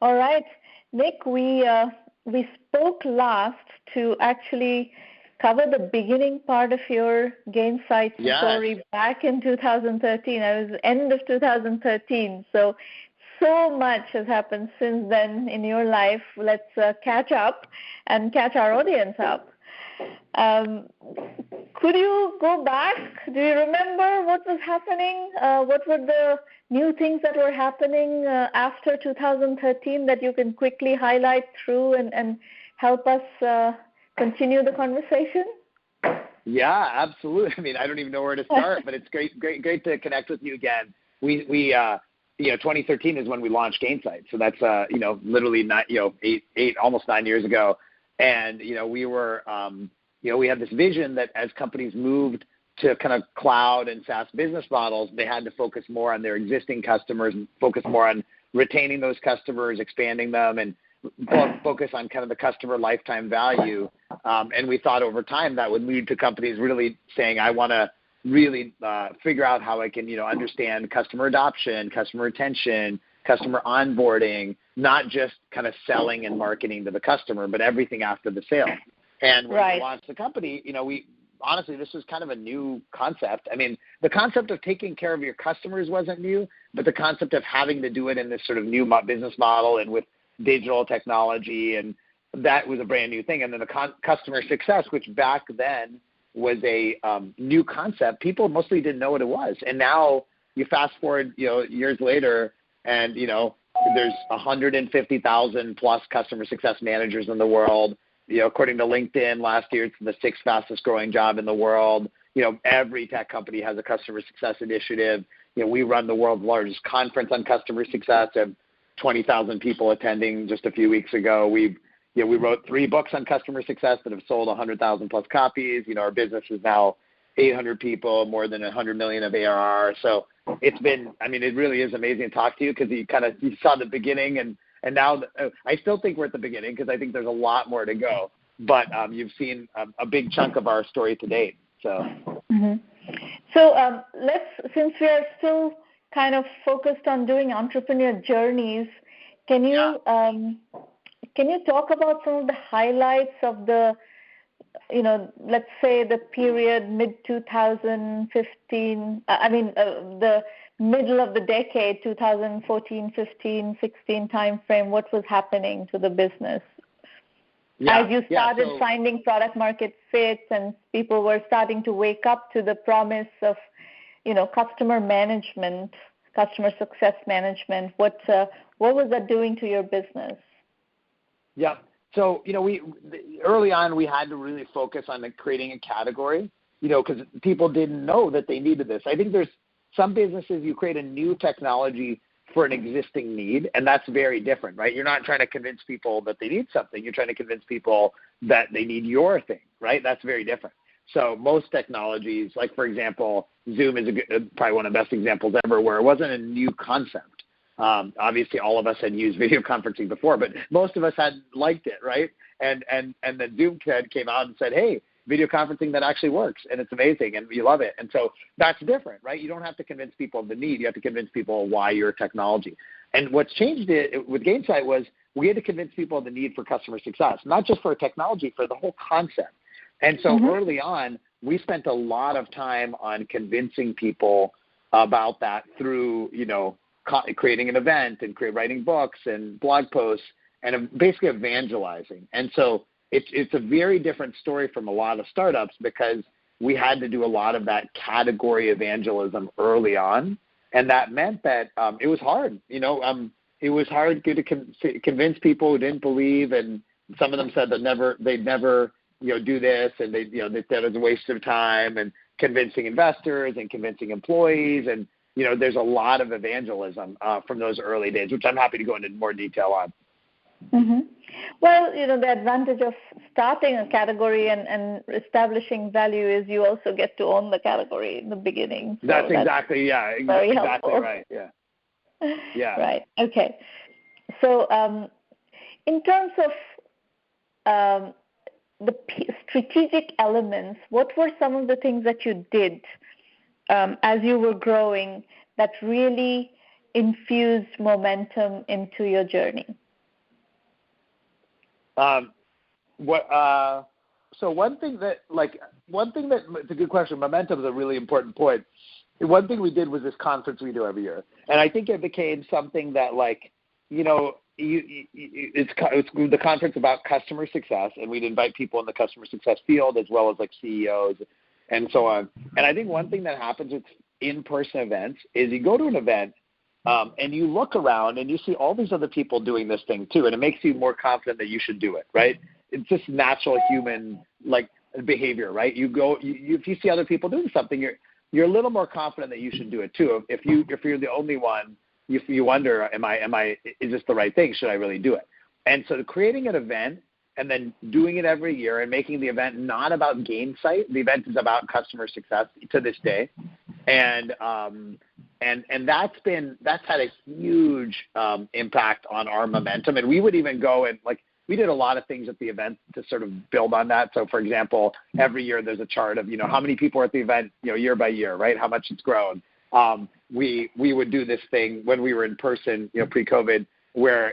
All right, Nick, we spoke last to actually cover the beginning part of your Gainsight story back in 2013. I was end of 2013. So much has happened since then in your life. Let's catch up and catch our audience up. Could you go back? Do you remember what was happening? What were the new things that were happening after 2013 that you can quickly highlight through and help us continue the conversation? Yeah, absolutely. I mean, I don't even know where to start, but it's great to connect with you again. We 2013 is when we launched Gainsight. So that's, literally eight, almost 9 years ago. And, we were, we had this vision that as companies moved to kind of cloud and SaaS business models, they had to focus more on their existing customers and focus more on retaining those customers, expanding them, and focus on kind of the customer lifetime value. And we thought over time that would lead to companies really saying, I want to really figure out how I can, understand customer adoption, customer retention, customer onboarding, not just kind of selling and marketing to the customer, but everything after the sale. And when we launched the company, honestly, this was kind of a new concept. I mean, the concept of taking care of your customers wasn't new, but the concept of having to do it in this sort of new business model and with digital technology, and that was a brand new thing. And then the customer success, which back then was a new concept, people mostly didn't know what it was. And now you fast forward, years later, and, there's 150,000 plus customer success managers in the world. According to LinkedIn, last year, it's the 6th fastest growing job in the world. Every tech company has a customer success initiative. We run the world's largest conference on customer success. We have 20,000 people attending just a few weeks ago. We wrote 3 books on customer success that have sold 100,000 plus copies. Our business is now 800 people, more than 100 million of ARR. So it's been, it really is amazing to talk to you because you saw the beginning and now I still think we're at the beginning because I think there's a lot more to go. But you've seen a big chunk of our story to date. So, So since we are still kind of focused on doing entrepreneur journeys, can you talk about some of the highlights of the, let's say the period mid-2015, the middle of the decade, 2014, 15, 16 timeframe, what was happening to the business? As you started finding product market fit and people were starting to wake up to the promise of, customer management, customer success management, what was that doing to your business? Yeah. So, early on, we had to really focus on creating a category, because people didn't know that they needed this. I think there's some businesses, you create a new technology for an existing need, and that's very different, right? You're not trying to convince people that they need something. You're trying to convince people that they need your thing, right? That's very different. So most technologies, like, for example, Zoom is probably one of the best examples ever where it wasn't a new concept. Obviously, all of us had used video conferencing before, but most of us had liked it, right? And then Zoom came out and said, hey, video conferencing that actually works, and it's amazing, and you love it. And so that's different, right? You don't have to convince people of the need. You have to convince people why your technology. And what's changed it with Gainsight was we had to convince people of the need for customer success, not just for technology, for the whole concept. And so early on, we spent a lot of time on convincing people about that through, creating an event and writing books and blog posts and basically evangelizing. And so it's a very different story from a lot of startups because we had to do a lot of that category evangelism early on. And that meant that it was hard. It was hard to convince people who didn't believe, and some of them said that they'd never do this, and they said it was a waste of time, and convincing investors and convincing employees. And, there's a lot of evangelism from those early days, which I'm happy to go into more detail on. Well, the advantage of starting a category and establishing value is you also get to own the category in the beginning. So that's exactly helpful. Right. Yeah. Right. Okay. So in terms of the strategic elements, what were some of the things that you did as you were growing that really infused momentum into your journey? So one thing that it's a good question. Momentum is a really important point. One thing we did was this conference we do every year, and I think it became something that it's the conference about customer success, and we'd invite people in the customer success field as well as CEOs and so on. And I think one thing that happens with in-person events is you go to an event and you look around and you see all these other people doing this thing too, and it makes you more confident that you should do it, right? It's just natural human behavior, right? If you see other people doing something, you're a little more confident that you should do it too. If you're the only one, you wonder, is this the right thing? Should I really do it? And so creating an event and then doing it every year and making the event not about Gainsight, the event is about customer success to this day, and that's had a huge impact on our momentum. And we would even go and we did a lot of things at the event to sort of build on that. So, for example, every year there's a chart of how many people are at the event year by year, right? How much it's grown. We would do this thing when we were in person, pre-COVID, where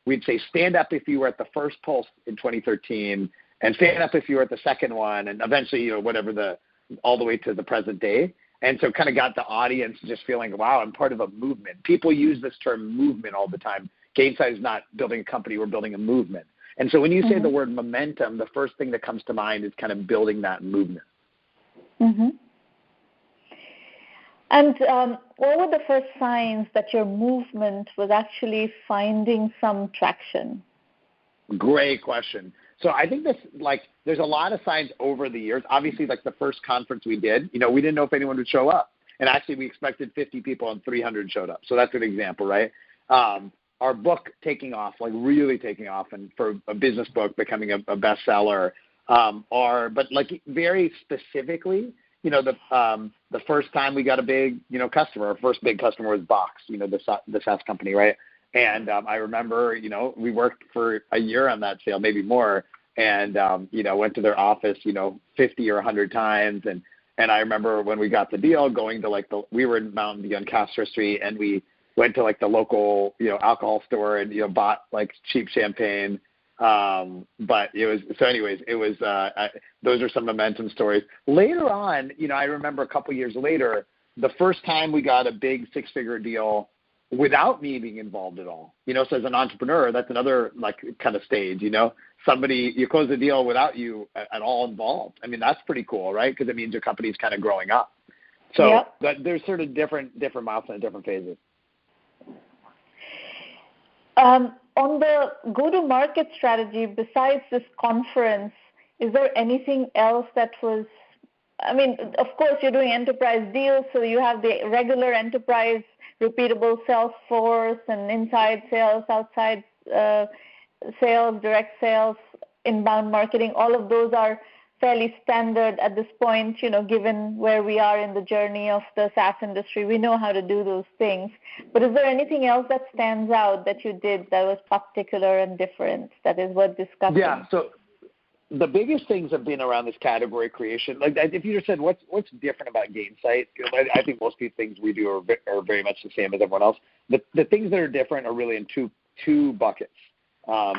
we'd say stand up if you were at the first Pulse in 2013, and stand up if you were at the second one, and eventually whatever all the way to the present day. And so kind of got the audience just feeling, wow, I'm part of a movement. People use this term movement all the time. Gainsight is not building a company, we're building a movement. And so when you say the word momentum, the first thing that comes to mind is kind of building that movement. Mm-hmm. And what were the first signs that your movement was actually finding some traction? Great question. So I think there's a lot of signs over the years. Obviously, the first conference we did, we didn't know if anyone would show up. And actually, we expected 50 people and 300 showed up. So that's an example, right? Our book taking off, really taking off, and for a business book becoming a bestseller, but very specifically, the first time we got a big, customer, our first big customer was Box, the SaaS company, right? And I remember, we worked for a year on that sale, maybe more, and, went to their office, 50 or 100 times. And I remember when we got the deal going to we were in Mountain View on Castro Street, and we went to the local, alcohol store and, bought cheap champagne. But those are some momentum stories. Later on, I remember a couple years later, the first time we got a big 6-figure deal without me being involved at all. So as an entrepreneur, that's another kind of stage, you close the deal without you at all involved. I mean, that's pretty cool, right? Because it means your company's kind of growing up. So but there's sort of different milestones, different phases. On the go-to-market strategy, besides this conference, is there anything else that was, of course, you're doing enterprise deals, so you have the regular enterprise, repeatable sales force and inside sales, outside sales, direct sales, inbound marketing. All of those are fairly standard at this point, given where we are in the journey of the SaaS industry. We know how to do those things. But is there anything else that stands out that you did that was particular and different that is worth discussing? Yeah, so the biggest things have been around this category creation. If you just said, what's different about Gainsight, I think most things we do are very much the same as everyone else. The things that are different are really in two buckets,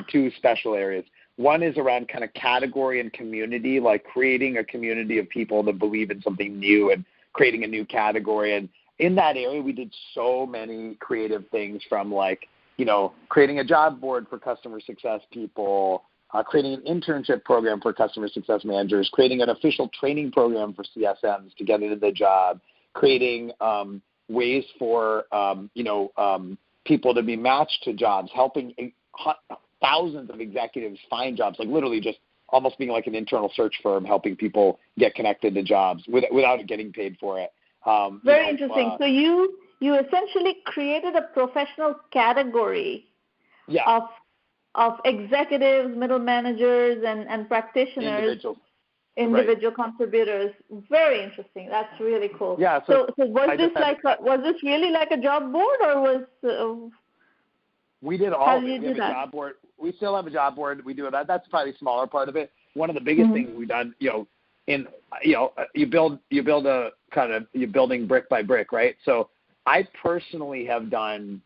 two special areas. One is around kind of category and community, creating a community of people that believe in something new and creating a new category. And in that area, we did so many creative things from creating a job board for customer success people, creating an internship program for customer success managers, creating an official training program for CSMs to get into the job, creating ways for, people to be matched to jobs, helping thousands of executives find jobs, literally just almost being like an internal search firm, helping people get connected to jobs without getting paid for it. Very interesting. So you essentially created a professional category of executives, middle managers, and practitioners, individual contributors. Very interesting. That's really cool. Yeah. So was this really like a job board, or was we did all of it. We have a job board. We still have a job board. We do that. That's probably a smaller part of it. One of the biggest things we've done, you build a kind of, you're building brick by brick, right? So I personally have done,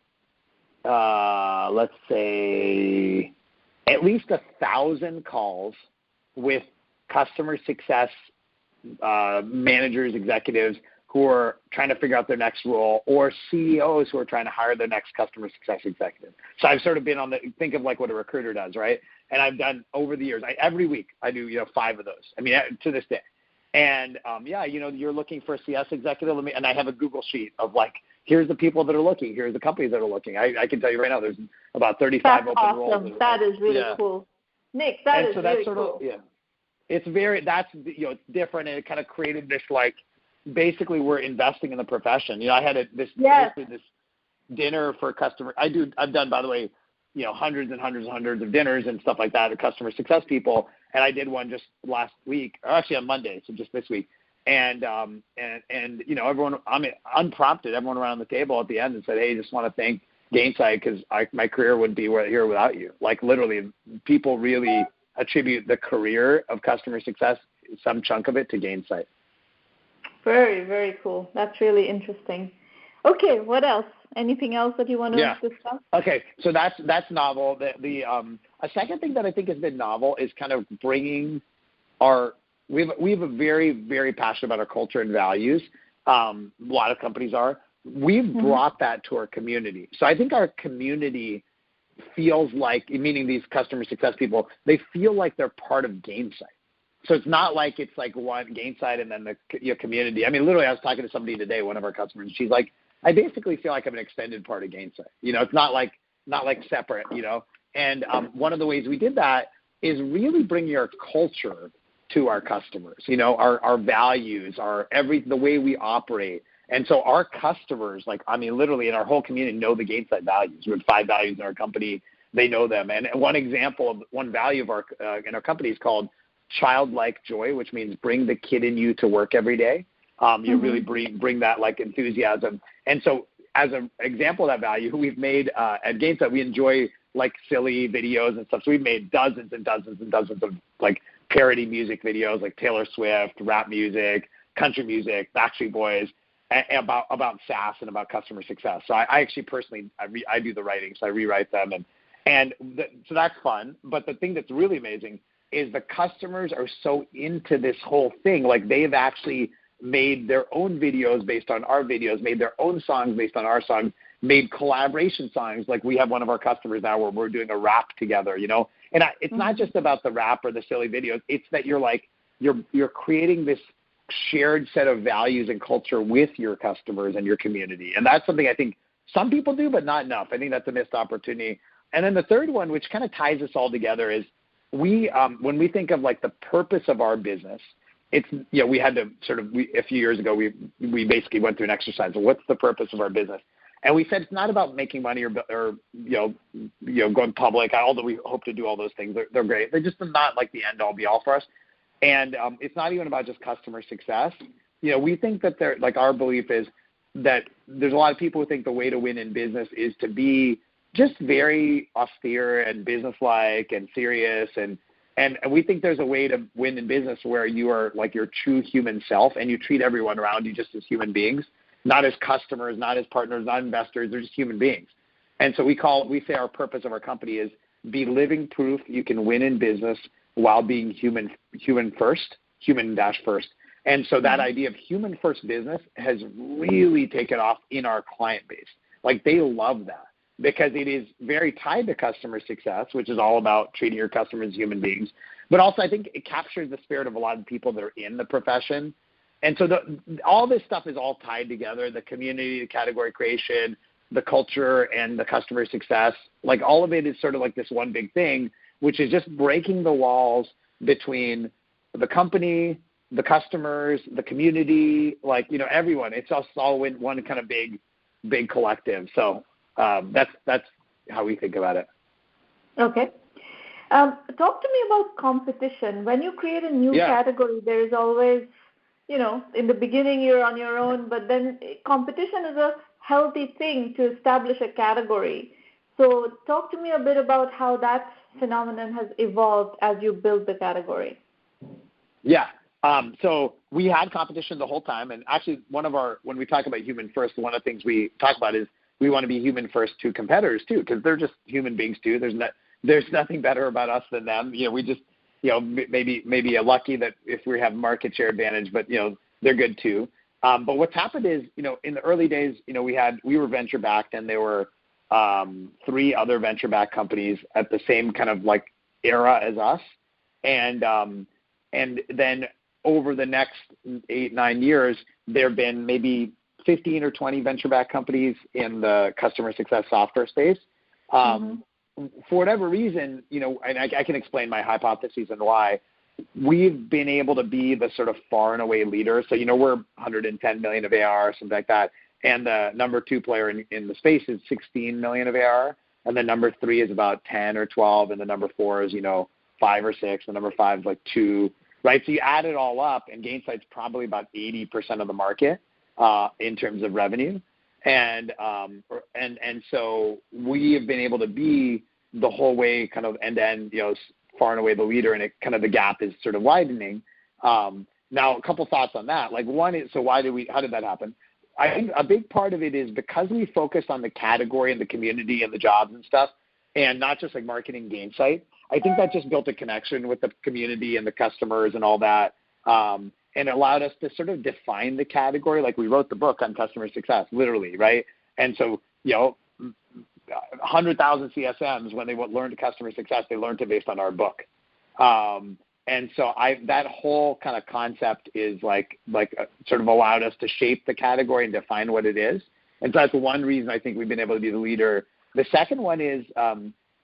let's say, at least 1,000 calls with customer success managers, executives who are trying to figure out their next role, or CEOs who are trying to hire their next customer success executive. So I've sort of been think of like what a recruiter does, right? And I've done over the years, every week I do, 5 of those. I mean, to this day. And you're looking for a CS executive, and I have a Google sheet of like, here's the people that are looking, here's the companies that are looking. I can tell you right now, there's about 35 open awesome. roles. That is really cool. Nick, that is really cool. It's it's different, and it kind of created this like, basically we're investing in the profession. I had this dinner for customer. I've done, by the way, hundreds and hundreds and hundreds of dinners and stuff like that to customer success people. And I did one just last week, or actually on Monday, so just this week. And everyone, unprompted, everyone around the table at the end and said, hey, just want to thank Gainsight because my career wouldn't be here without you. Like literally, people really attribute the career of customer success, some chunk of it, to Gainsight. Very, very cool. That's really interesting. Okay, what else? Anything else that you want to discuss? Okay, so that's novel. A second thing that I think has been novel is kind of bringing we have a very, very passionate about our culture and values. A lot of companies are. We've brought that to our community. So I think our community feels like, meaning these customer success people, they feel like they're part of Gainsight. So it's not like it's like one Gainsight and then your community. I mean, literally, I was talking to somebody today, one of our customers. She's like, I basically feel like I'm an extended part of Gainsight. It's not like separate. And one of the ways we did that is really bringing our culture to our customers. Our values, the way we operate. And so our customers, literally in our whole community, know the Gainsight values. We have 5 values in our company. They know them. And one example of one value of in our company is called childlike joy, which means bring the kid in you to work every day. You really bring that like enthusiasm. And so as an example of that value, we've made at Gainsight, we enjoy like silly videos and stuff. So we've made dozens and dozens and dozens of like parody music videos, like Taylor Swift, rap music, country music, Backstreet Boys, about SaaS and about customer success. So I actually personally, I do the writing, so I rewrite them. So that's fun. But the thing that's really amazing is the customers are so into this whole thing. Like they've actually made their own videos based on our videos, made their own songs based on our songs, made collaboration songs. Like we have one of our customers now where we're doing a rap together, And it's not just about the rap or the silly videos. It's that you're creating this shared set of values and culture with your customers and your community. And that's something I think some people do, but not enough. I think that's a missed opportunity. And then the third one, which kind of ties us all together, is when we think of like the purpose of our business, it's, we had to a few years ago, we basically went through an exercise of what's the purpose of our business. And we said it's not about making money or going public, although we hope to do all those things. They're great. They're just not like the end all be all for us. And it's not even about just customer success. We think that our belief is that there's a lot of people who think the way to win in business is to be just very austere and businesslike and serious. And we think there's a way to win in business where you are like your true human self and you treat everyone around you just as human beings, not as customers, not as partners, not investors. They're just human beings. And so we say our purpose of our company is be living proof you can win in business while being human first. And so that idea of human first business has really taken off in our client base. Like they love that because it is very tied to customer success, which is all about treating your customers as human beings. But also I think it captures the spirit of a lot of people that are in the profession. And so all this stuff is all tied together, the community, the category creation, the culture, and the customer success. Like all of it is sort of like this one big thing, which is just breaking the walls between the company, the customers, the community, everyone. It's all in one kind of big collective. So that's how we think about it. Okay. Talk to me about competition. When you create a new category, there is always, in the beginning you're on your own, but then competition is a healthy thing to establish a category. So talk to me a bit about how that phenomenon has evolved as you build the category. Yeah. So we had competition the whole time. And actually when we talk about human first, one of the things we talk about is we want to be human first to competitors too, because they're just human beings too. there's nothing better about us than them. We just, maybe lucky that if we have market share advantage, but, they're good too. But what's happened is, in the early days, we were venture backed, and there were 3 other venture backed companies at the same kind of like era as us. And then over the next 8-9 years, there have been maybe 15 or 20 venture backed companies in the customer success software space. For whatever reason, and I can explain my hypotheses and why, we've been able to be the sort of far and away leader. So, we're 110 million of ARR, something like that. And the number 2 player in the space is 16 million of ARR. And the number 3 is about 10 or 12. And the number 4 is, 5 or 6. The number 5 is like 2, right? So you add it all up, and Gainsight's probably about 80% of the market in terms of revenue. And so we have been able to be the whole way kind of end-to-end, far and away the leader, and it kind of the gap is sort of widening. Now, a couple thoughts on that. Like, one is, so how did that happen? I think a big part of it is because we focused on the category and the community and the jobs and stuff, and not just like marketing Gainsight. I think that just built a connection with the community and the customers and all that, and allowed us to sort of define the category. Like, we wrote the book on customer success, literally, right? And so, 100,000 CSMs, when they learned customer success, they learned it based on our book. And so that whole kind of concept is like sort of allowed us to shape the category and define what it is. And so that's one reason I think we've been able to be the leader. The second one is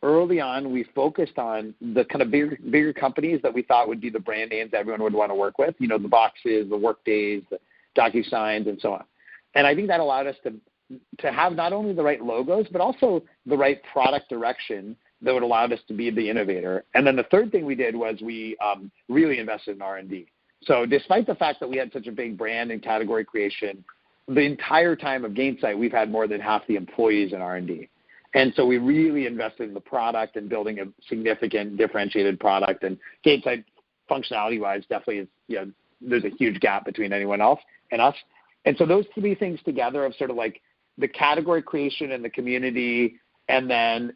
early on, we focused on the kind of bigger companies that we thought would be the brand names everyone would want to work with, the Boxes, the Workdays, the DocuSigns, and so on. And I think that allowed us to have not only the right logos, but also the right product direction that would allow us to be the innovator. And then the third thing we did was we really invested in R&D. So despite the fact that we had such a big brand and category creation, the entire time of Gainsight, we've had more than half the employees in R&D. And so we really invested in the product and building a significant differentiated product. And Gainsight, functionality-wise, definitely is, there's a huge gap between anyone else and us. And so those 3 things together of sort of like the category creation and the community, and then,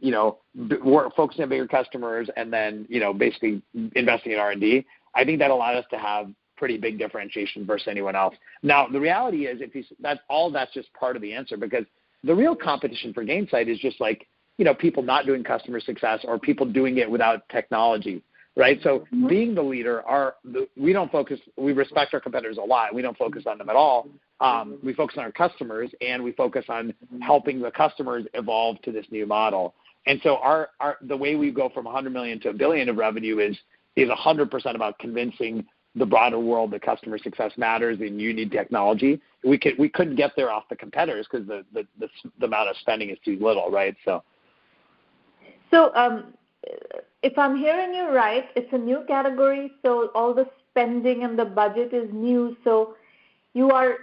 we're focusing on bigger customers, and then, basically investing in R&D, I think that allowed us to have pretty big differentiation versus anyone else. Now, the reality is, that's just part of the answer, because the real competition for Gainsight is just like, people not doing customer success or people doing it without technology, right? So being the leader, we respect our competitors a lot. We don't focus on them at all. We focus on our customers, and we focus on helping the customers evolve to this new model. And so the way we go from 100 million to $1 billion of revenue is 100% about convincing the broader world that customer success matters and you need technology. We couldn't get there off the competitors because the amount of spending is too little, right? So if I'm hearing you right, it's a new category, so all the spending and the budget is new. So you are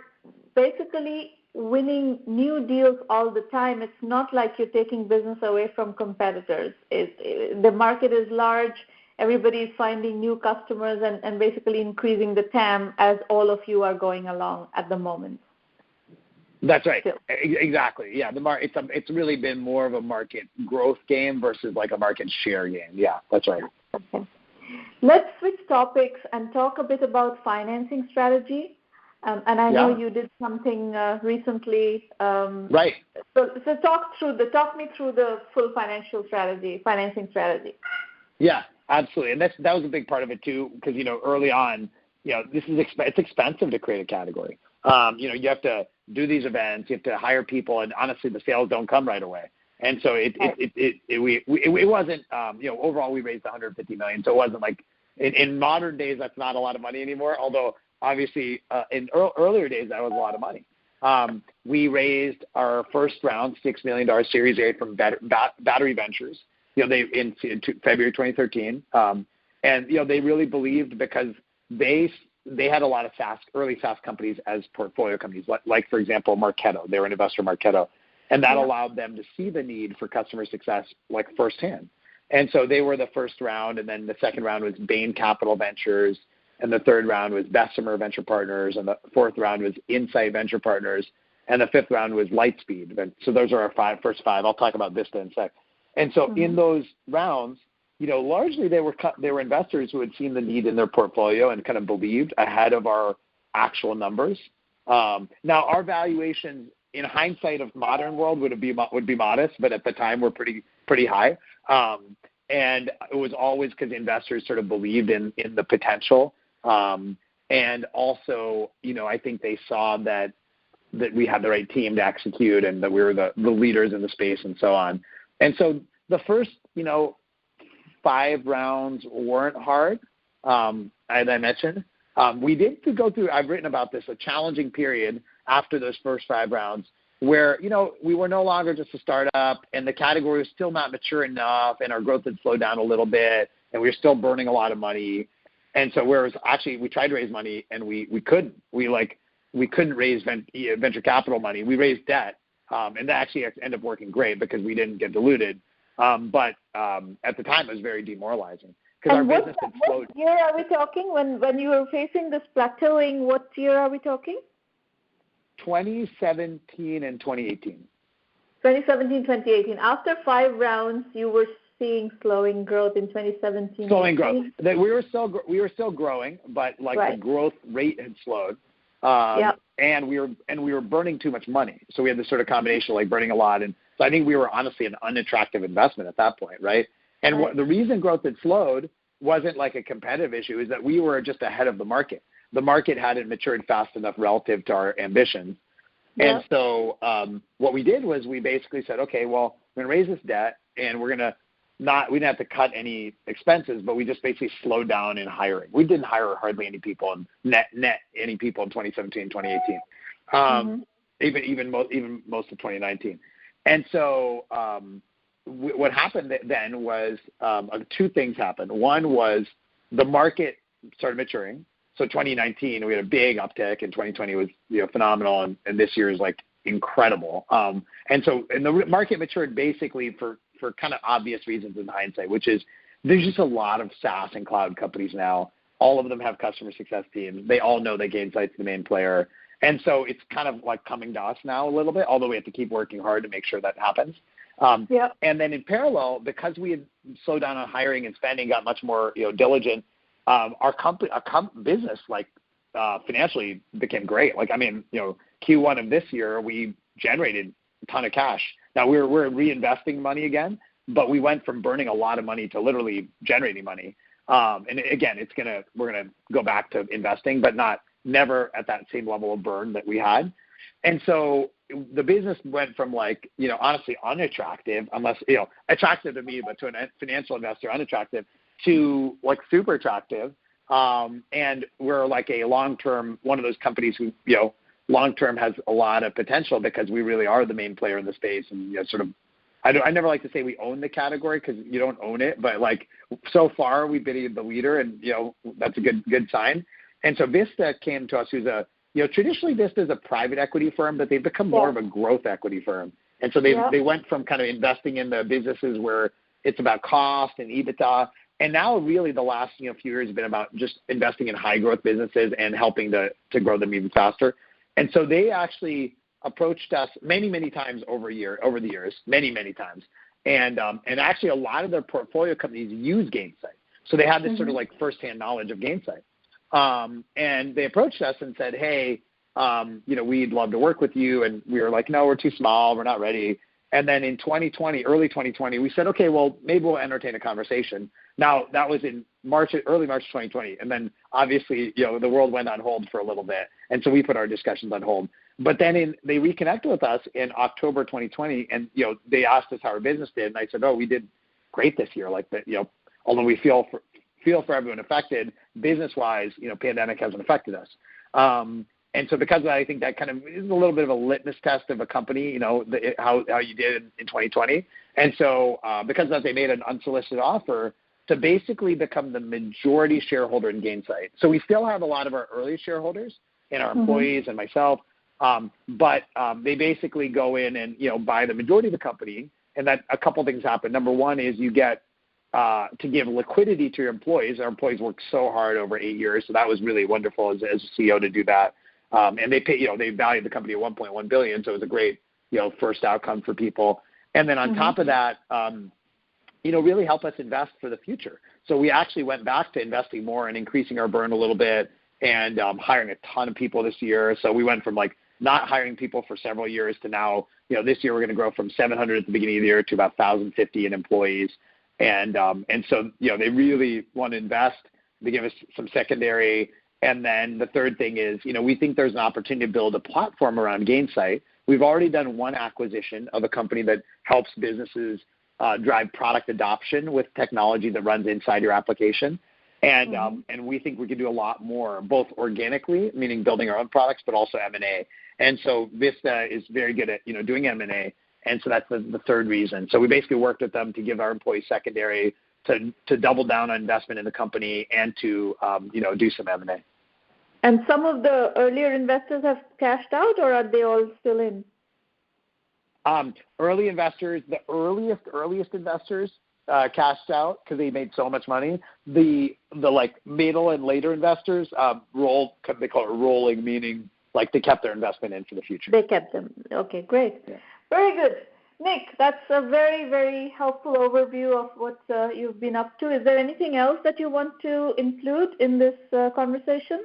basically winning new deals all the time. It's not like you're taking business away from competitors. The market is large. Everybody is finding new customers and basically increasing the TAM as all of you are going along at the moment. That's right. Still. Exactly. Yeah. It's really been more of a market growth game versus like a market share game. Yeah, that's right. Okay. Let's switch topics and talk a bit about financing strategy. And I know you did something recently. Right. So talk me through the full financing strategy. Yeah, absolutely. And that was a big part of it too, because early on, it's expensive to create a category. You have to do these events, you have to hire people, and honestly, the sales don't come right away. And so it wasn't, overall we raised $150 million, so it wasn't like in modern days that's not a lot of money anymore. Although obviously in earlier days that was a lot of money. We raised our first round, $6 million Series A from Battery Ventures. In February 2013, and they really believed because they had a lot of early SaaS companies as portfolio companies, like for example Marketo. They were an investor in Marketo, and that allowed them to see the need for customer success like firsthand. And so they were the first round, and then the second round was Bain Capital Ventures, and the third round was Bessemer Venture Partners, and the fourth round was Insight Venture Partners, and the fifth round was Lightspeed. So those are our first five. I'll talk about Vista in a sec. And so in those rounds, largely they were investors who had seen the need in their portfolio and kind of believed ahead of our actual numbers. Now our valuations in hindsight of modern world would be modest, but at the time were pretty high. And it was always because investors sort of believed in the potential. And also, I think they saw that we had the right team to execute and that we were the leaders in the space and so on. And so the first, 5 rounds weren't hard, as I mentioned. We did go through, I've written about this, a challenging period after those first 5 rounds where, we were no longer just a startup and the category was still not mature enough and our growth had slowed down a little bit and we were still burning a lot of money. And so whereas actually we tried to raise money and we couldn't raise venture capital money. We raised debt. And that actually ended up working great because we didn't get diluted. But at the time, it was very demoralizing because our business had slowed. What year are we talking? When you were facing this plateauing, what year are we talking? 2017 and 2018. 2017, 2018. After 5 rounds, you were seeing slowing growth in 2017. Slowing growth. We were still growing, but the growth rate had slowed. And we were burning too much money. So we had this sort of combination of burning a lot. And so I think we were honestly an unattractive investment at that point, right? And the reason growth had slowed wasn't like a competitive issue, is that we were just ahead of the market. The market hadn't matured fast enough relative to our ambitions. Yeah. And so what we did was we basically said, okay, well, we're going to raise this debt and we didn't have to cut any expenses, but we just basically slowed down in hiring. We didn't hire hardly any people and net any people in 2017, 2018, even most of 2019. And so what happened then was 2 things happened. One was the market started maturing. So 2019, we had a big uptick, and 2020 was phenomenal, and this year is incredible. And the market matured basically for kind of obvious reasons in hindsight, which is there's just a lot of SaaS and cloud companies now. All of them have customer success teams. They all know that Gainsight's the main player. And so it's kind of coming to us now a little bit, although we have to keep working hard to make sure that happens. And then in parallel, because we had slowed down on hiring and spending, got much more diligent, our business financially became great. Q1 of this year, we generated a ton of cash. Now we're reinvesting money again, but we went from burning a lot of money to literally generating money. And again, we're gonna go back to investing, but never at that same level of burn that we had. And so the business went from honestly unattractive, unless attractive to me, but to a financial investor unattractive, to super attractive. And we're a long-term, one of those companies who long-term has a lot of potential because we really are the main player in the space. And I never like to say we own the category because you don't own it, but so far we've been the leader, and that's a good sign. And so Vista came to us, who's traditionally Vista is a private equity firm, but they've become more of a growth equity firm. And so they went from kind of investing in the businesses where it's about cost and EBITDA, and now really the last few years have been about just investing in high growth businesses and helping to grow them even faster. And so they actually approached us many times over the years, many times. And actually a lot of their portfolio companies use Gainsight. So they had this sort of firsthand knowledge of Gainsight. And they approached us and said, hey, we'd love to work with you. And we were no, we're too small. We're not ready. And then in early 2020, we said, okay, well, maybe we'll entertain a conversation. Now, that was in early March 2020. And then obviously, the world went on hold for a little bit. And so we put our discussions on hold. But then they reconnected with us in October 2020. And, they asked us how our business did. And I said, oh, we did great this year. Although we feel for everyone affected, business-wise, pandemic hasn't affected us. And so because of that, I think that kind of is a little bit of a litmus test of a company, how you did in 2020. And so because of that, they made an unsolicited offer to basically become the majority shareholder in Gainsight. So we still have a lot of our early shareholders and our employees and myself, but they basically go in and, buy the majority of the company. And that a couple things happen. Number one is you get to give liquidity to your employees. Our employees worked so hard over 8 years, so that was really wonderful as a CEO to do that. And they pay, they valued the company at $1.1 billion, so it was a great, first outcome for people. And then on top of that, really help us invest for the future. So we actually went back to investing more and increasing our burn a little bit and hiring a ton of people this year. So we went from like not hiring people for several years to now, this year we're going to grow from 700 at the beginning of the year to about 1,050 in employees. And so, they really want to invest. They give us some secondary. And then the third thing is, we think there's an opportunity to build a platform around Gainsight. We've already done one acquisition of a company that helps businesses drive product adoption with technology that runs inside your application. And and we think we can do a lot more, both organically, meaning building our own products, but also M&A. And so Vista is very good at, doing M&A. And so that's the third reason. So we basically worked with them to give our employees secondary to double down on investment in the company and to, do some M&A. And some of the earlier investors have cashed out, or are they all still in? Early investors, the earliest investors cashed out because they made so much money. The like middle and later investors they call it rolling, meaning like they kept their investment in for the future. They kept them. Okay, great. Yeah. Very good. Nick, that's a very, very helpful overview of what you've been up to. Is there anything else that you want to include in this conversation?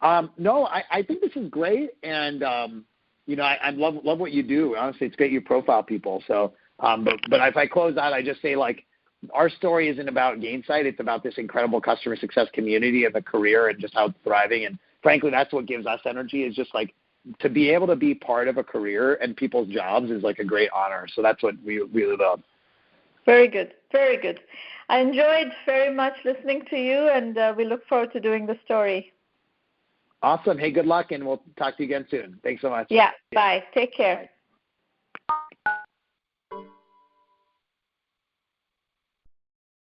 No, I think this is great, and I love what you do. Honestly, it's great you profile people. So, but if I close out, I just say like our story isn't about Gainsight. It's about this incredible customer success community of a career and just how it's thriving. And frankly, that's what gives us energy. Is just like to be able to be part of a career and people's jobs is like a great honor. So that's what we really love. Very good. Very good. I enjoyed very much listening to you, and we look forward to doing the story. Awesome. Hey, good luck, and we'll talk to you again soon. Thanks so much. Yeah. Bye. Take care. Bye.